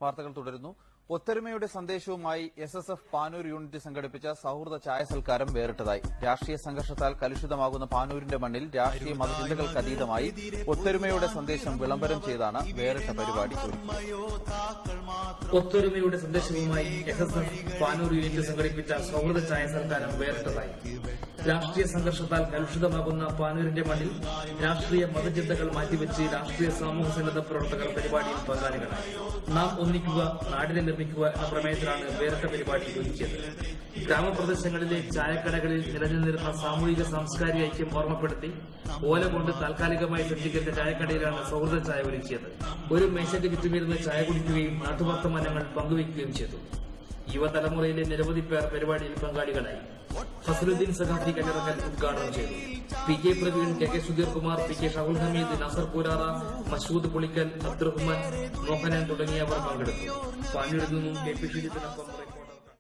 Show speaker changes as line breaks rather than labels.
വാർത്തകൾ തുടരുന്നു. ഒത്തൊരുമയുടെ സന്ദേശവുമായി SSF പാനൂർ യൂണിറ്റ് സംഘടിപ്പിച്ച സൌഹൃദ ചായ സൽക്കാരം വേറിട്ടതായി. രാഷ്ട്രീയ സംഘർഷത്താൽ കലുഷിതമാകുന്ന പാനൂരിന്റെ മണ്ണിൽ രാഷ്ട്രീയ മതചിന്തകൾക്കതീതമായി ഒത്തൊരുമയുടെ സന്ദേശം വിളംബരം ചെയ്താണ് വേറിട്ട പരിപാടി.
ഒത്തൊരുമയുടെ സന്ദേശവുമായി SSF പാനൂർ യൂണിറ്റ് സംഘടിപ്പിച്ച സൌഹൃദ ചായ സൽക്കാരം വേറിട്ടതായി. രാഷ്ട്രീയ സംഘർഷത്താൽ കലുഷിതമാകുന്ന പാനൂരിന്റെ മണ്ണിൽ രാഷ്ട്രീയ മതചിന്തകൾ മാറ്റിവെച്ച് രാഷ്ട്രീയ സാമൂഹ്യ സന്നദ്ധ പ്രവർത്തകർ പരിപാടിയിൽ പങ്കാളികളായി. നാം ഒന്നിക്കുക, നാടിനെ നിർമ്മിക്കുക എന്ന പ്രമേയത്തിലാണ് വേറിട്ട പരിപാടി ഒരുക്കിയത്. ഗ്രാമപ്രദേശങ്ങളിലെ ചായക്കടകളിൽ നിലനിന്നിരുന്ന സാമൂഹിക സാംസ്കാരിക ഐക്യം ഓർമ്മപ്പെടുത്തി ഓല കൊണ്ട് താൽക്കാലികമായി സജ്ജീകരിച്ച ചായക്കടയിലാണ് സൌഹൃദ ചായ ഒരുക്കിയത്. ഒരു മേശയ്ക്ക് ചുറ്റുമിരുന്ന് ചായ കുടിക്കുകയും നാട്ടുവർത്തമാനങ്ങൾ പങ്കുവയ്ക്കുകയും ചെയ്തു. യുവതലമുറയിലെ നിരവധി പേർ പരിപാടിയിൽ പങ്കാളികളായി. ഫസലുദ്ദീൻ സഖാഫി കല്ലറക്കൽ ഉദ്ഘാടനം ചെയ്തു. PK Praveen, KK Sudheer Kumar, PK ഷഹുൽ Hameed, Nasar പൂരാറ, Mashood Pulikkal, Abdurahman, Mohanan തുടങ്ങിയവർ പങ്കെടുത്തു. പാനൂരിൽ നിന്നും KP ഷിജിത്തിനൊപ്പം